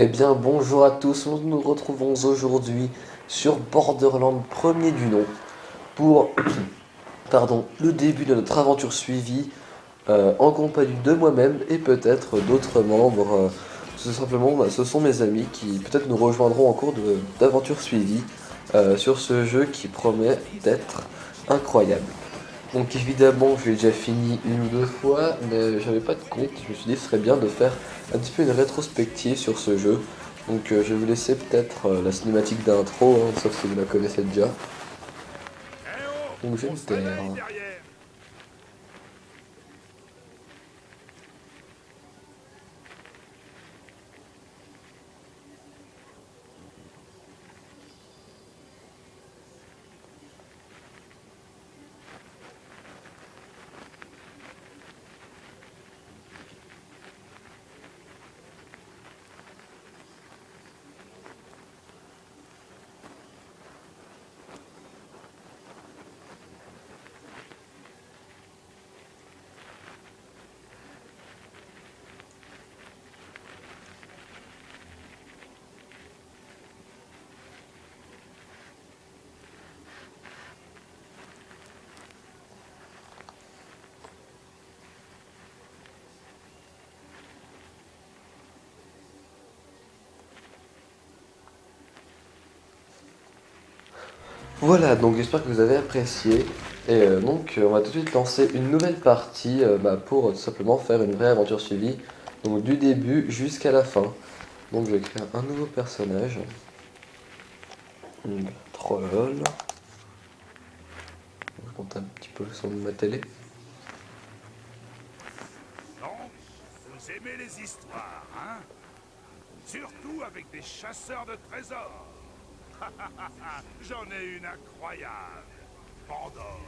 Eh bien, bonjour à tous, nous nous retrouvons aujourd'hui sur Borderland premier du nom pour le début de notre aventure suivie en compagnie de moi-même et peut-être d'autres membres. Tout simplement, ce sont mes amis qui peut-être nous rejoindront en cours d'aventure suivie sur ce jeu qui promet d'être incroyable. Donc évidemment, j'ai déjà fini une ou deux fois, mais j'avais pas de compte. Je me suis dit ce serait bien de faire un petit peu une rétrospective sur ce jeu. Donc je vais vous laisser peut-être la cinématique d'intro, hein, sauf si vous la connaissez déjà. Eh oh, Donc je vais on me se taire. réveille derrière. Voilà, donc j'espère que vous avez apprécié. Et donc on va tout de suite lancer une nouvelle partie pour tout simplement faire une vraie aventure suivie. Donc du début jusqu'à la fin. Donc je vais créer un nouveau personnage. Troll. Je monte un petit peu le son de ma télé. Donc, vous aimez les histoires, hein? Surtout avec des chasseurs de trésors. J'en ai une incroyable. Pandore.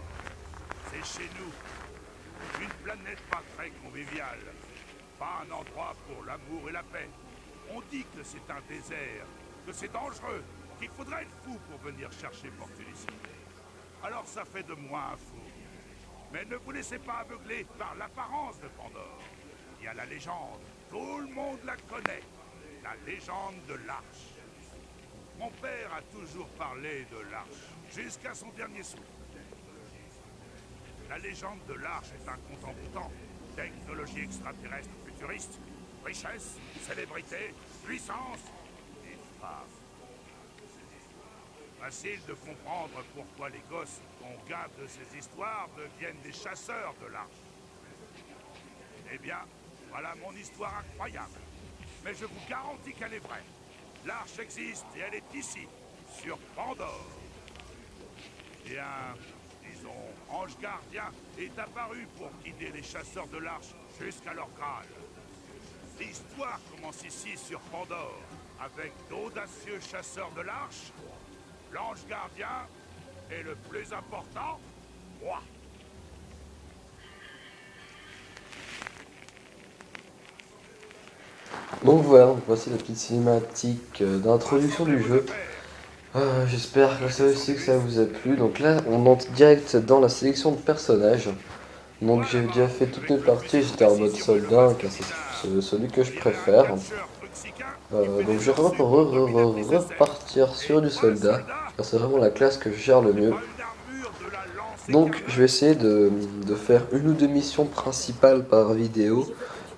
C'est chez nous. Une planète pas très conviviale. Pas un endroit pour l'amour et la paix. On dit que c'est un désert, que c'est dangereux, qu'il faudrait être fou pour venir chercher fortune ici. Alors ça fait de moi un fou. Mais ne vous laissez pas aveugler par l'apparence de Pandore. Il y a la légende, tout le monde la connaît. La légende de l'Arche. Mon père a toujours parlé de l'Arche, jusqu'à son dernier souffle. La légende de l'Arche est un conte envoûtant. Technologie extraterrestre futuriste, richesse, célébrité, puissance et femme. Facile de comprendre pourquoi les gosses qu'on garde de ces histoires deviennent des chasseurs de l'Arche. Eh bien, voilà mon histoire incroyable. Mais je vous garantis qu'elle est vraie. L'Arche existe et elle est ici, sur Pandore. Et disons, ange gardien est apparu pour guider les chasseurs de l'Arche jusqu'à leur Graal. L'histoire commence ici sur Pandore, avec d'audacieux chasseurs de l'Arche. L'ange gardien est le plus important, moi. Donc voilà, donc voici la petite cinématique d'introduction du Rassemblez vos jeu. affaires. J'espère que Je ça vais aussi que ça sauver. vous a plu. Donc là, on entre direct dans la sélection de personnages. Donc Toi j'ai déjà là-bas, fait toutes mes avec le fusil parties, de j'étais en mode précision et le soldat, masque car c'est bizarre. celui que On je dirait un préfère. catcheur mexicain qui fait Donc des je vais lancers pour dominer tes aisselles. repartir Et sur du toi, soldat, soldat, car c'est vraiment la classe que je gère le c'est mieux. pas une armure de la lance Donc je vais écarlate? essayer de faire une ou deux missions principales par vidéo.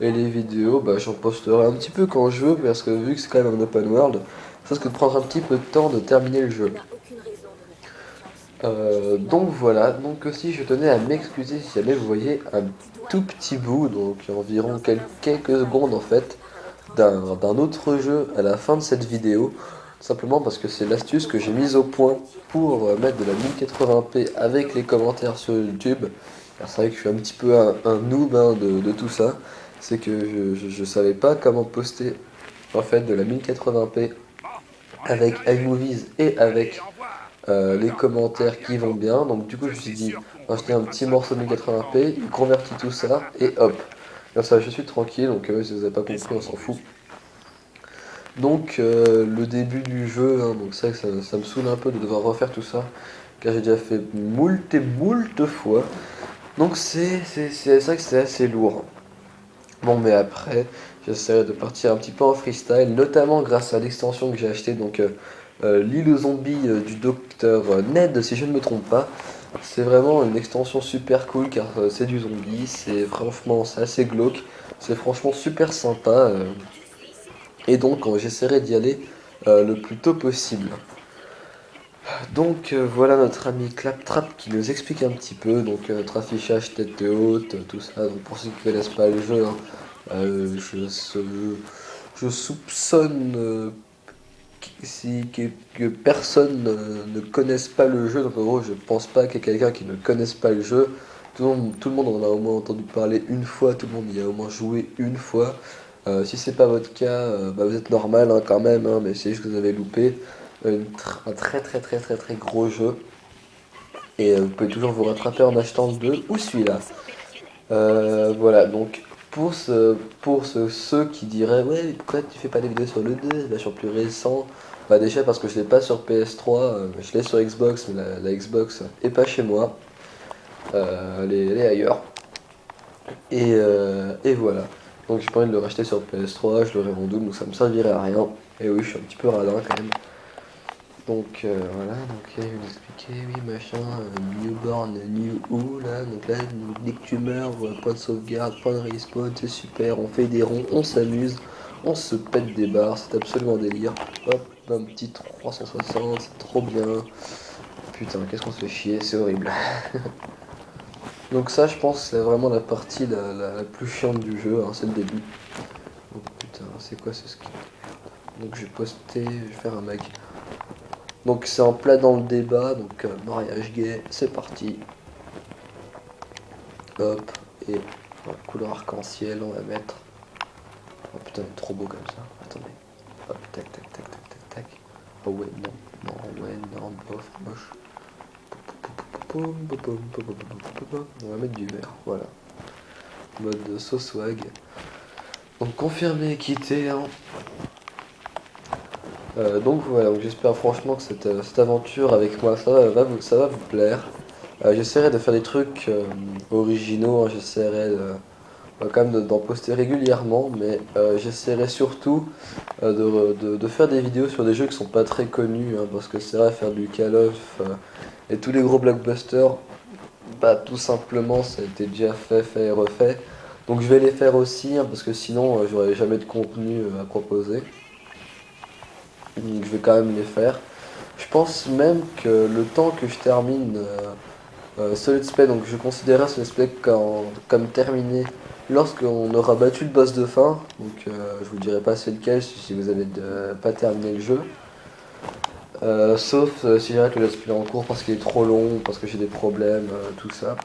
Et les vidéos, j'en posterai un petit peu quand je veux, parce que vu que c'est quand même un open world, ça risque de prendre un petit peu de temps de terminer le jeu. Donc voilà, donc aussi je tenais à m'excuser si jamais vous voyez un tout petit bout, donc environ quelques secondes en fait, d'un autre jeu à la fin de cette vidéo, simplement parce que c'est l'astuce que j'ai mise au point pour mettre de la 1080p avec les commentaires sur YouTube. Alors c'est vrai que je suis un petit peu un noob de tout ça, c'est que je savais pas comment poster en fait de la 1080p Bon, on est avec arrivé. iMovies et Allez, avec au revoir. les Non, à commentaires qui vont bientôt. bien. Donc du coup je Je me suis suis dit, sûr qu'on acheter un remettra petit ça morceau dans de la bonne coupon. 1080p, il convertit tout ça et hop. Comme ça je suis tranquille, donc si vous n'avez pas compris Descends on mon s'en fout. fusil. Donc le début du jeu, donc c'est vrai que ça me saoule un peu de devoir refaire tout ça, car j'ai déjà fait moult et moult fois. Donc c'est vrai que c'est assez lourd. Bon mais après, j'essaierai de partir un petit peu en freestyle, notamment grâce à l'extension que j'ai acheté, donc l'île aux zombies du docteur Ned, si je ne me trompe pas. C'est vraiment une extension super cool car c'est du zombie, c'est assez glauque, c'est franchement super sympa et donc j'essaierai d'y aller le plus tôt possible. Donc voilà notre ami Claptrap qui nous explique un petit peu, donc notre affichage tête haute, tout ça, donc pour ceux qui ne connaissent pas le jeu, hein, je soupçonne que personne ne connaisse pas le jeu, donc en gros je pense pas qu'il y ait quelqu'un qui ne connaisse pas le jeu. Tout le monde en a au moins entendu parler une fois, tout le monde y a au moins joué une fois. Si c'est pas votre cas, bah, vous êtes normal hein, quand même, hein, mais c'est juste que vous avez loupé un très gros jeu. Et vous pouvez toujours vous rattraper en achetant le 2 ou celui-là. Voilà, donc ceux qui diraient ouais mais pourquoi tu fais pas des vidéos sur le 2, version plus récent. Bah déjà parce que je l'ai pas sur PS3, je l'ai sur Xbox, mais la Xbox est pas chez moi, elle est ailleurs. Et voilà. Donc j'ai pas envie de le racheter sur PS3, je l'aurais vendu, donc ça me servirait à rien. Et oui, je suis un petit peu radin quand même. Donc voilà, donc il nous expliquait, oui machin, newborn, new who là, donc là, dès que tu meurs, point de sauvegarde, point de respawn, c'est super, on fait des ronds, on s'amuse, on se pète des barres, c'est absolument délire. Hop, un petit 360, c'est trop bien. Putain, qu'est-ce qu'on se fait chier, c'est horrible. Donc ça, je pense, c'est vraiment la partie la plus chiante du jeu, hein, c'est le début. Oh putain, c'est quoi ce skin? Donc je vais poster, je vais faire un mag. Donc c'est en plein dans le débat, donc mariage gay, c'est parti. Hop, et couleur arc-en-ciel, on va mettre. Oh putain, il est trop beau comme ça. Attendez. Hop, tac, tac, tac, tac, tac, tac. Oh ouais, non, non, ouais, non, bof, moche. On va mettre du vert, voilà. Mode sauce swag. Donc confirmé, quitté, hein. Donc voilà, donc j'espère franchement que cette aventure avec moi, ça va vous plaire. J'essaierai de faire des trucs originaux, hein, j'essaierai quand même d'en poster régulièrement, mais j'essaierai surtout de faire des vidéos sur des jeux qui sont pas très connus, hein, parce que c'est vrai, faire du Call of et tous les gros blockbusters, bah tout simplement ça a été déjà fait et refait. Donc je vais les faire aussi, hein, parce que sinon j'aurai jamais de contenu à proposer. Donc je vais quand même les faire. Je pense même que le temps que je termine ce let's play, donc je considérerai ce let's play comme terminé lorsqu'on aura battu le boss de fin. Donc je vous dirai pas c'est lequel si vous avez pas terminé le jeu. Sauf si j'arrête le let's play en cours parce qu'il est trop long, parce que j'ai des problèmes, tout ça.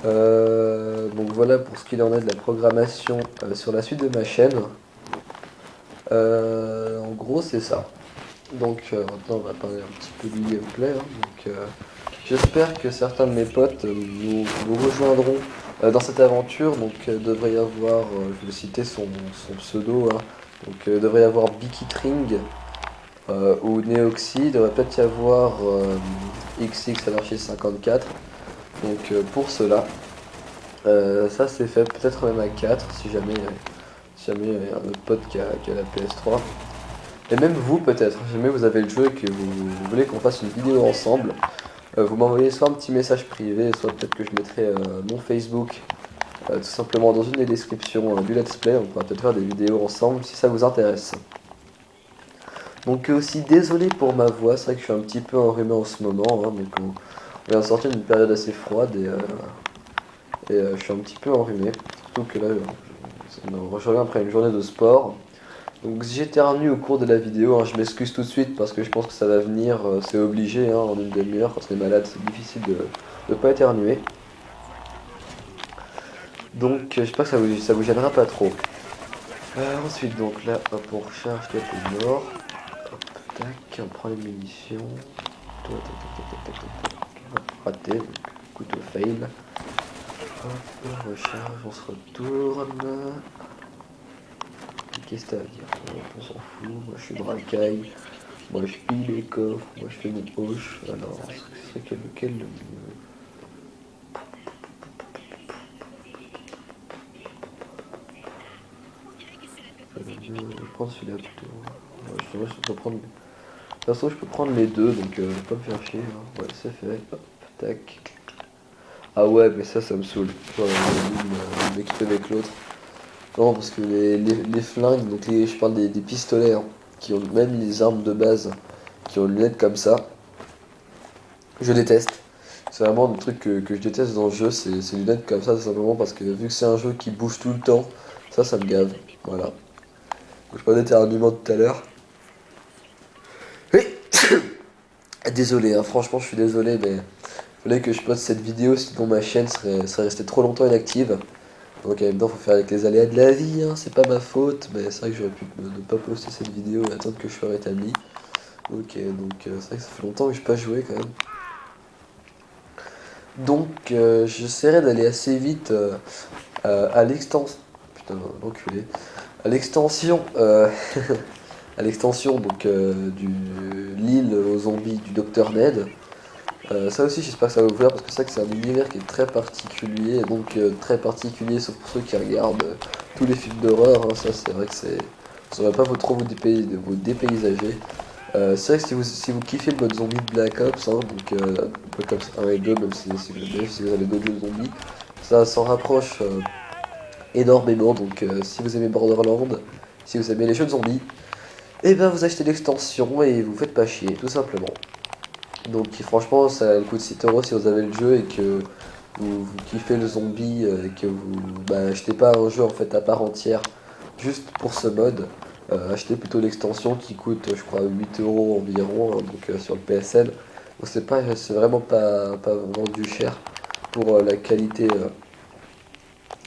Donc voilà pour ce qu'il en est de la programmation sur la suite de ma chaîne. En gros c'est ça. Donc maintenant on va parler un petit peu du gameplay, hein. Donc j'espère que certains de mes potes nous rejoindront dans cette aventure. Donc devrait y avoir, je vais citer son pseudo, hein. Donc devrait y avoir Bicky Tring ou Neoxy, devrait peut-être y avoir XX Anarchist 54. Donc pour cela, ça c'est fait peut-être même à 4 si jamais il y a un autre pote qui a la PS3. Et même vous peut-être, si jamais vous avez le jeu et que vous voulez qu'on fasse une vidéo ensemble, vous m'envoyez soit un petit message privé, soit peut-être que je mettrai mon Facebook tout simplement dans une des descriptions du let's play. On pourra peut-être faire des vidéos ensemble si ça vous intéresse. Donc aussi désolé pour ma voix, c'est vrai que je suis un petit peu enrhumé en ce moment, hein, donc on vient de sortir d'une période assez froide et je suis un petit peu enrhumé, surtout que là je reviens après une journée de sport. Donc si j'éternue au cours de la vidéo, hein, je m'excuse tout de suite parce que je pense que ça va venir, c'est obligé, hein, en une demi-heure, quand on est malade c'est difficile de ne pas éternuer. Donc j'espère que ça vous gênera pas trop. Ensuite donc là hop, on recharge le mort. Hop, tac, on prend les munitions. Tac, tac, tac, tac, tac, tac. Hop, raté, donc, couteau fail. Hop, on recharge, on se retourne. Qu'est-ce que t'as à dire? On s'en fout, moi je suis bracaille, moi je pille les coffres, moi je fais mon poche. Alors, ce serait lequel le mieux? Je vais prendre celui-là plutôt. Ouais, je peux prendre... De toute façon, je peux prendre les deux, donc je vais pas me faire chier. Hein. Ouais, c'est fait. Hop, tac. Ah ouais, mais ça me saoule. Voilà, m'équiper avec l'autre. Non, parce que les flingues, donc je parle des pistolets, hein, qui ont même les armes de base, qui ont une lunette comme ça. Je déteste. C'est vraiment le truc que je déteste dans le jeu, c'est les lunettes comme ça, tout simplement parce que vu que c'est un jeu qui bouge tout le temps, ça me gave. Voilà. Donc, je parlais d'éternuement tout à l'heure. Oui. Désolé, hein, franchement, je suis désolé, mais il fallait que je poste cette vidéo, sinon ma chaîne serait restée trop longtemps inactive. Donc en même temps, faut faire avec les aléas de la vie, hein, c'est pas ma faute, mais c'est vrai que j'aurais pu ne pas poster cette vidéo et attendre que je sois rétabli. Ok, donc c'est vrai que ça fait longtemps que je n'ai pas joué quand même. Donc j'essaierai d'aller assez vite à l'extension. Putain, l'enculé. À l'extension. À l'extension donc du l'île aux zombies du Docteur Ned. Ça aussi j'espère que ça va vous plaire parce que c'est vrai que c'est un univers qui est très particulier, donc très particulier sauf pour ceux qui regardent tous les films d'horreur, hein, ça c'est vrai que ça va pas trop vous dépaysager. C'est vrai que si vous kiffez le mode zombie de Black Ops, hein, donc Black Ops 1 et 2, même si vous avez d'autres jeux de zombies, ça s'en rapproche énormément, donc si vous aimez Borderlands, si vous aimez les jeux de zombies, et ben vous achetez l'extension et vous faites pas chier, tout simplement. Donc franchement ça coûte 6 € si vous avez le jeu et que vous kiffez le zombie et que vous achetez pas un jeu en fait à part entière juste pour ce mode. Achetez plutôt l'extension qui coûte je crois 8 € environ, hein, donc sur le PSN. Donc c'est vraiment pas vendu cher pour la qualité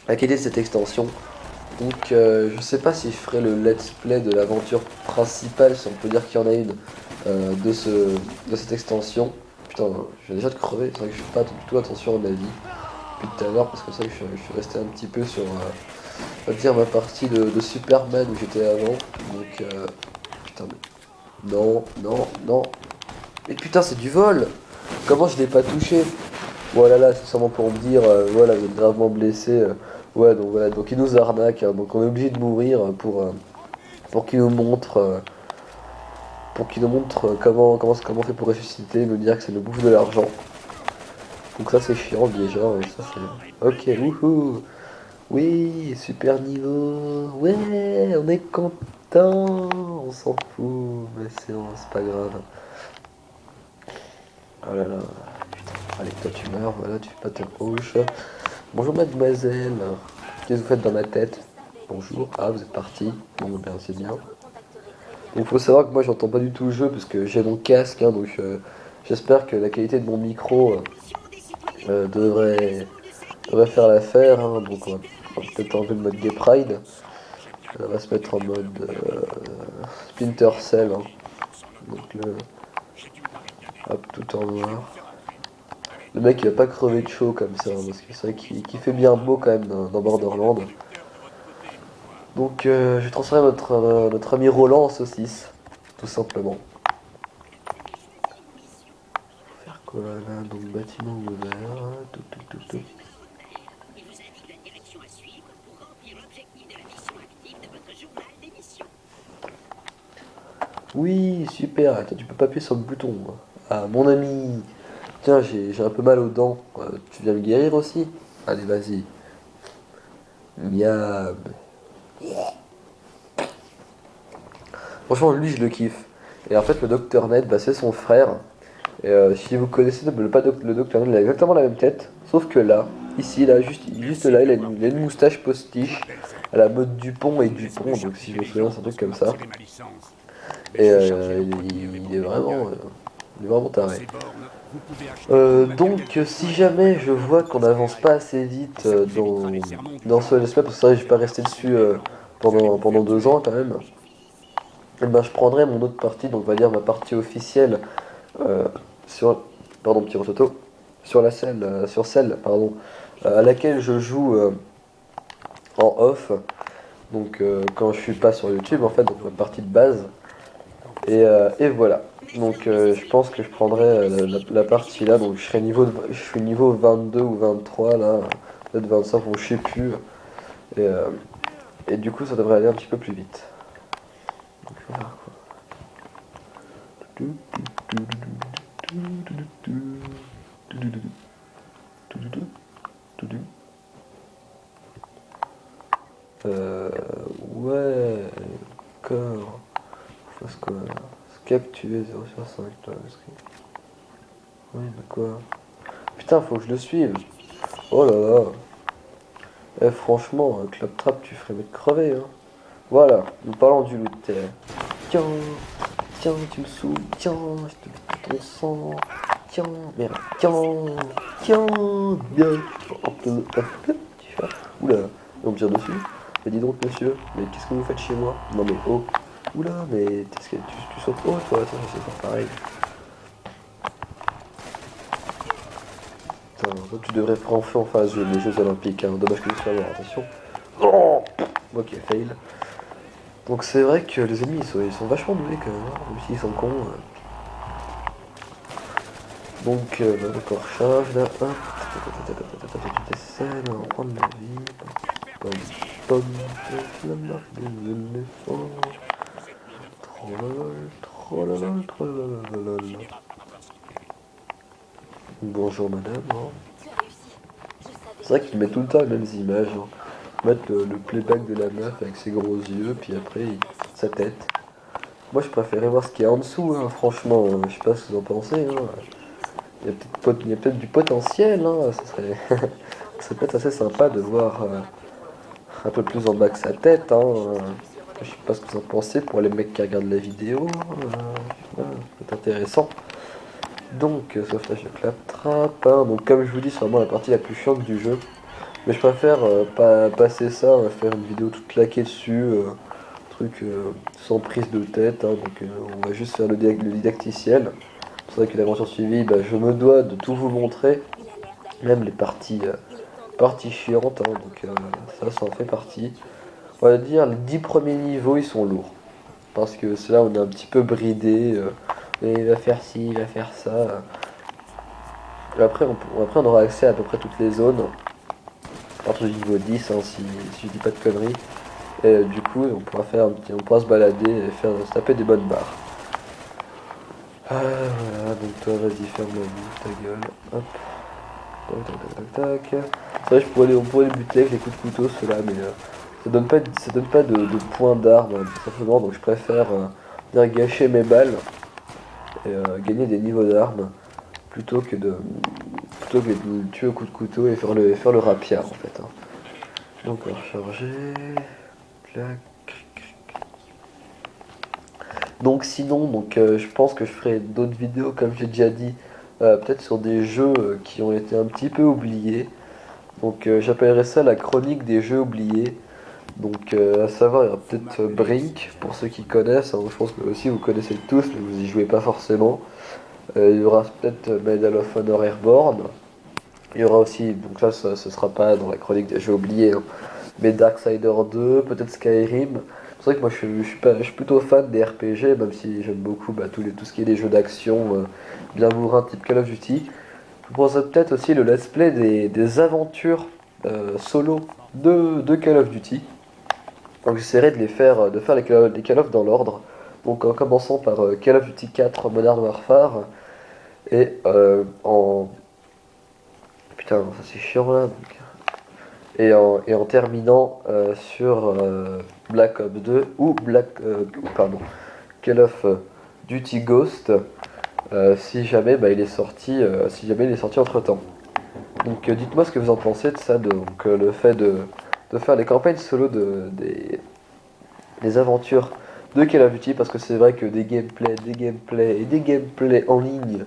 de cette extension. Donc je sais pas si je ferai le let's play de l'aventure principale, si on peut dire qu'il y en a une, de cette extension. Putain, je viens déjà de crever, c'est vrai que je fais pas du tout attention à ma vie depuis tout à l'heure, parce que c'est vrai que je suis resté un petit peu sur on va dire ma partie de Superman où j'étais avant. Donc putain mais... Non, non, non. Mais putain c'est du vol. Comment je l'ai pas touché? Voilà là, c'est sûrement pour me dire, voilà, vous êtes gravement blessé. Ouais, donc voilà, donc il nous arnaque, hein, donc on est obligé de mourir pour qu'il nous montre, comment on fait pour ressusciter, nous dire que c'est nous bouffe de l'argent. Donc ça c'est chiant déjà, ouais, ça c'est... Ok, wouhou. Oui, super niveau. Ouais, on est content. On s'en fout, mais c'est pas grave. Oh là là, putain. Allez, toi tu meurs, voilà, tu fais pas ta poche. Bonjour mademoiselle. Qu'est-ce que vous faites dans ma tête? Bonjour. Ah, vous êtes parti. Bon, ben c'est bien. Donc faut savoir que moi j'entends pas du tout le jeu parce que j'ai mon casque, hein, donc j'espère que la qualité de mon micro devrait faire l'affaire, hein, donc on va peut-être enlever le mode Gay Pride. On va se mettre en mode Splinter Cell, hein. Donc hop, tout en noir. Le mec il va pas crever de chaud comme ça, hein, parce que c'est vrai qu'il fait bien beau quand même dans Borderlands. Donc je vais transférer notre ami Roland en saucisse, tout simplement. Faire quoi là? Donc bâtiment ouvert, tout. Oui, super, attends, tu peux pas appuyer sur le bouton. Ah, mon ami, tiens, j'ai un peu mal aux dents. Tu viens me guérir aussi? Allez, vas-y. Miam. Franchement, lui, je le kiffe. Et en fait, le Docteur Ned, c'est son frère. Et si vous connaissez le Docteur Ned, il a exactement la même tête. Sauf que là, ici, là, juste là, il a une moustache postiche à la mode Dupont et Dupont. Donc si je me souviens, c'est un truc comme ça. Et il est vraiment taré. Donc si jamais je vois qu'on n'avance pas assez vite dans ce let's play, parce que c'est vrai que j'ai pas resté dessus pendant 2 ans quand même, et ben je prendrai mon autre partie, donc on va dire ma partie officielle sur pardon petit rototo sur celle pardon à laquelle je joue en off, donc quand je suis pas sur YouTube en fait, donc ma partie de base, et voilà. Donc je pense que je prendrai la partie là, donc je suis niveau 22 ou 23 là, peut-être 25, bon, je sais plus, et du coup ça devrait aller un petit peu plus vite. je vais faire quoi? Ouais, d'accord. Parce que capturer 0/5 là, oui, mais quoi? Putain, faut que je le suive. Oh là là. Eh, franchement, Claptrap, tu ferais mieux de crever, hein. Voilà, nous parlons du loup de terre. Tiens, tiens, tu me saoules. Tiens, je te mets ton sang. Tiens, merde. Tiens, bien. Oula, on me tire dessus. Mais dis donc, monsieur, mais qu'est-ce que vous faites chez moi? Non, mais oh. Oula, mais qu'est-ce que tu sautes haut, toi? Attends, c'est pas pareil. Putain, toi, tu devrais prendre en phase les Jeux Olympiques, hein. Dommage que tu sois là, attention. Oh, ok, fail. Donc c'est vrai que les ennemis ils sont vachement doués quand même, hein, même s'ils sont cons. Donc d'accord, charge là, hop, tu t'essaies, on va prendre la vie. Pom, pom, la marque des éléphants. Trololol, trololol. Bonjour madame. Hein. C'est vrai qu'ils mettent tout le temps les mêmes images. Hein. Ils mettent le playback de la meuf avec ses gros yeux, puis après sa tête. Moi je préférais voir ce qu'il y a en dessous, hein, franchement, je sais pas ce que vous en pensez. Hein. Il y a peut-être du potentiel, hein, ça serait, ça serait peut-être assez sympa de voir un peu plus en bas que sa tête. Hein, je sais pas ce que vous en pensez pour les mecs qui regardent la vidéo, c'est intéressant. Donc, sauvetage de claptrap, hein, donc comme je vous dis, c'est vraiment la partie la plus chiante du jeu. Mais je préfère pas passer ça, on va faire une vidéo toute claquée dessus, truc sans prise de tête, hein, donc on va juste faire le didacticiel. C'est vrai que l'aventure suivie, bah, je me dois de tout vous montrer, même les parties chiantes, hein, donc ça en fait partie. On va dire les 10 premiers niveaux ils sont lourds, parce que c'est là où on est un petit peu bridé, et il va faire ci, il va faire ça. Et après on aura accès à peu près toutes les zones, à partir du niveau 10, hein, si je dis pas de conneries. Et du coup on pourra se balader et se taper des bonnes barres. Voilà, donc toi vas-y ferme la bouche, ta gueule, hop, tac. C'est vrai on pourrait les buter avec les coups de couteau ceux-là, mais ça donne pas de points d'armes, hein, tout simplement, donc je préfère gâcher mes balles et gagner des niveaux d'armes plutôt que de le tuer au coup de couteau et faire le rapiard en fait. Hein. Donc on va recharger, clac. Donc sinon, je pense que je ferai d'autres vidéos comme j'ai déjà dit, peut-être sur des jeux qui ont été un petit peu oubliés. Donc j'appellerai ça la chronique des jeux oubliés. Donc à savoir, il y aura peut-être Brink pour ceux qui connaissent. Hein, je pense que aussi vous connaissez tous, mais vous y jouez pas forcément. Il y aura peut-être Medal of Honor Airborne. Il y aura aussi, donc là ce sera pas dans la chronique des jeux oubliés, hein, mais Darksider 2, peut-être Skyrim. C'est vrai que moi je suis plutôt fan des RPG, même si j'aime beaucoup tout ce qui est des jeux d'action bien bourrin type Call of Duty. Je vous proposerai peut-être aussi le let's play des aventures solo de Call of Duty. Donc j'essaierai de faire les Call of dans l'ordre. Donc en commençant par Call of Duty 4 Modern Warfare et en... Putain, ça c'est chiant là. Donc... Et en terminant sur Black Ops 2 ou Call of Duty Ghost si jamais il est sorti entre temps. Donc dites-moi ce que vous en pensez de ça, donc le fait de faire les campagnes solo des aventures de Call of Duty, parce que c'est vrai que des gameplays en ligne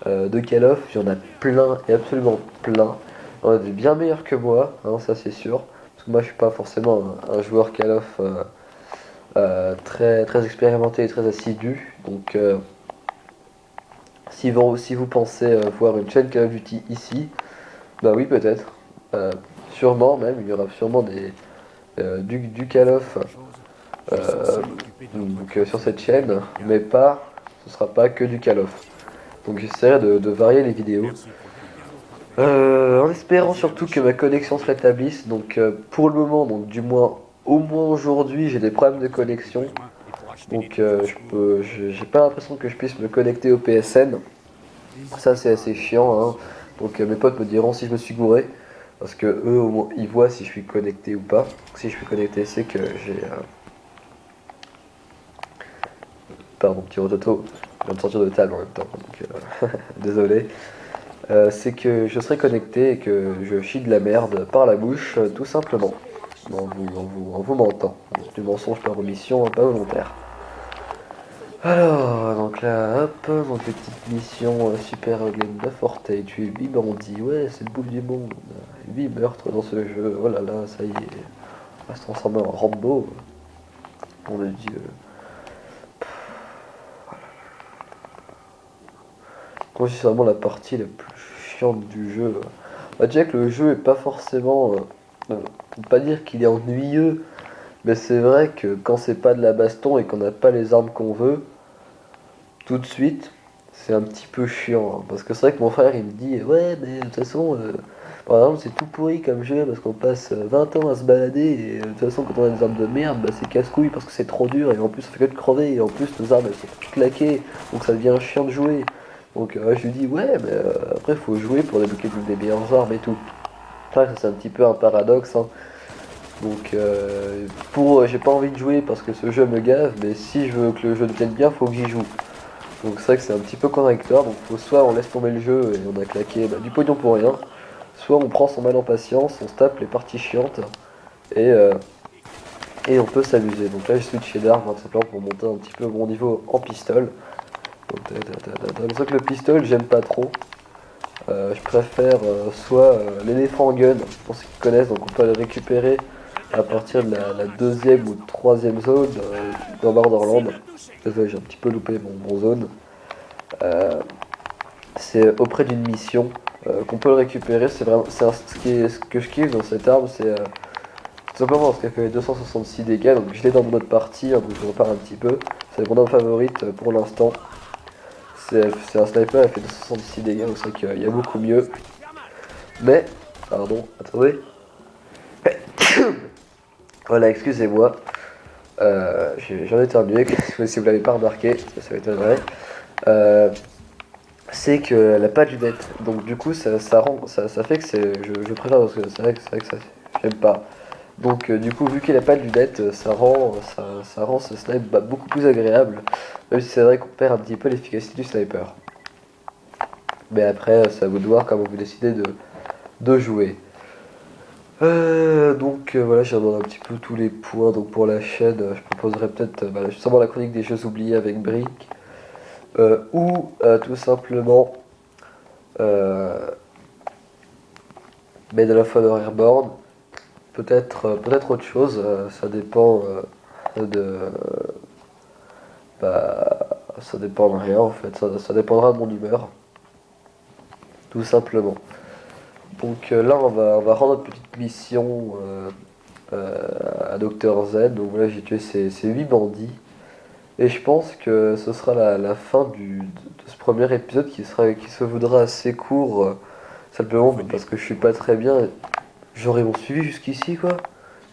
de Call of, il y en a plein et absolument plein. Il y en a des bien meilleurs que moi, hein, ça c'est sûr. Parce que moi je suis pas forcément un joueur Call of très expérimenté et très assidu. Donc si vous pensez voir une chaîne Call of Duty ici, bah oui peut-être. Sûrement même, il y aura sûrement du Call of sur cette chaîne, mais ce sera pas que du Call of. Donc j'essaierai de varier les vidéos. En espérant surtout que ma connexion se rétablisse. Donc pour le moment, donc au moins aujourd'hui, j'ai des problèmes de connexion. Donc j'ai pas l'impression que je puisse me connecter au PSN. Ça c'est assez chiant, hein. Donc mes potes me diront si je me suis gouré. Parce que eux au moins ils voient si je suis connecté ou pas. Si je suis connecté, c'est que j'ai... Pardon, petit rototo. Je viens de sortir de table en même temps. Donc désolé. C'est que je serai connecté et que je chie de la merde par la bouche, tout simplement. En vous mentant. Du mensonge par omission, pas volontaire. Alors, donc là, hop, donc les petites missions super Glenda Forte, tu es 8 bandits, ouais, c'est le bout du monde. 8 meurtres dans ce jeu, oh là là, ça y est, on va se transformer en Rambo. Mon Dieu. Quand c'est vraiment la partie la plus chiante du jeu. Bah, déjà que le jeu est pas forcément. On peut pas dire qu'il est ennuyeux, mais c'est vrai que quand c'est pas de la baston et qu'on n'a pas les armes qu'on veut, tout de suite, c'est un petit peu chiant. Hein, parce que c'est vrai que mon frère il me dit ouais, mais de toute façon, par exemple, c'est tout pourri comme jeu parce qu'on passe 20 ans à se balader et de toute façon, quand on a des armes de merde, bah, c'est casse-couille parce que c'est trop dur et en plus, ça fait que de crever et en plus, nos armes elles sont toutes claquées donc ça devient chiant de jouer. Donc je lui dis ouais mais après faut jouer pour débloquer des meilleures armes et tout. C'est vrai que c'est un petit peu un paradoxe hein. Donc j'ai pas envie de jouer parce que ce jeu me gave, mais si je veux que le jeu devienne bien, faut que j'y joue. Donc c'est vrai que c'est un petit peu contradictoire, donc faut soit on laisse tomber le jeu et on a claqué du pognon pour rien, soit on prend son mal en patience, on se tape les parties chiantes et, euh, et on peut s'amuser. Donc là j'ai switché d'armes tout simplement pour monter un petit peu mon niveau en pistole. C'est vrai que le pistolet j'aime pas trop. Je préfère soit l'éléphant gun, pour ceux qui connaissent, donc on peut le récupérer à partir de la deuxième ou troisième zone dans Borderland. Désolé, j'ai un petit peu loupé mon zone. C'est auprès d'une mission qu'on peut le récupérer. C'est vraiment, ce que je kiffe dans cette arme, c'est tout simplement parce qu'elle fait 266 dégâts. Donc je l'ai dans mon autre partie, hein, donc je repars un petit peu. C'est mon arme favorite pour l'instant. C'est un sniper, elle fait 266 dégâts, donc c'est vrai qu'il y a beaucoup mieux. Mais, pardon, attendez. Voilà, excusez-moi. J'en ai éternué, si vous l'avez pas remarqué, ça m'étonnerait. C'est qu'elle n'a pas de lunettes, donc du coup ça fait que je préfère parce que c'est vrai que ça j'aime pas. Donc du coup vu qu'elle n'a pas de lunettes, ça rend ce snipe beaucoup plus agréable, même si c'est vrai qu'on perd un petit peu l'efficacité du sniper. Mais après c'est à vous de voir comment vous décidez de jouer. Voilà, j'ai redonné un petit peu tous les points. Donc pour la chaîne, je proposerais peut-être justement la chronique des jeux oubliés avec Brick. Ou tout simplement Medal of Honor Airborne. Peut-être autre chose, ça dépend de. Ça dépend de rien en fait, ça dépendra de mon humeur. Tout simplement. Donc là on va rendre notre petite mission à Dr Z. Donc là j'ai tué ces 8 bandits. Et je pense que ce sera la fin de ce premier épisode qui se voudra assez court. Simplement parce que je suis pas très bien. J'aurais mon suivi jusqu'ici quoi.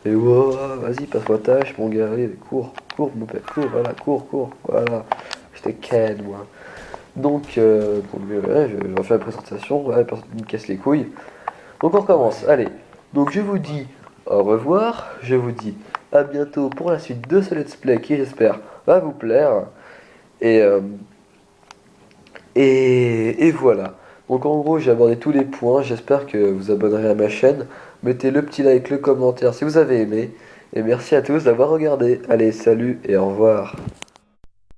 Et wow, vas-y passe-moi tâche mon gars, allez cours, mon père, cours, voilà. J'étais Ken moi. Donc ouais, je refais la présentation, ouais, personne ne me casse les couilles. Donc on recommence, allez. Donc je vous dis au revoir, je vous dis à bientôt pour la suite de ce let's play qui j'espère va vous plaire. Et, et voilà. Donc en gros j'ai abordé tous les points, j'espère que vous abonnerez à ma chaîne. Mettez le petit like, le commentaire si vous avez aimé. Et merci à tous d'avoir regardé. Allez, salut et au revoir.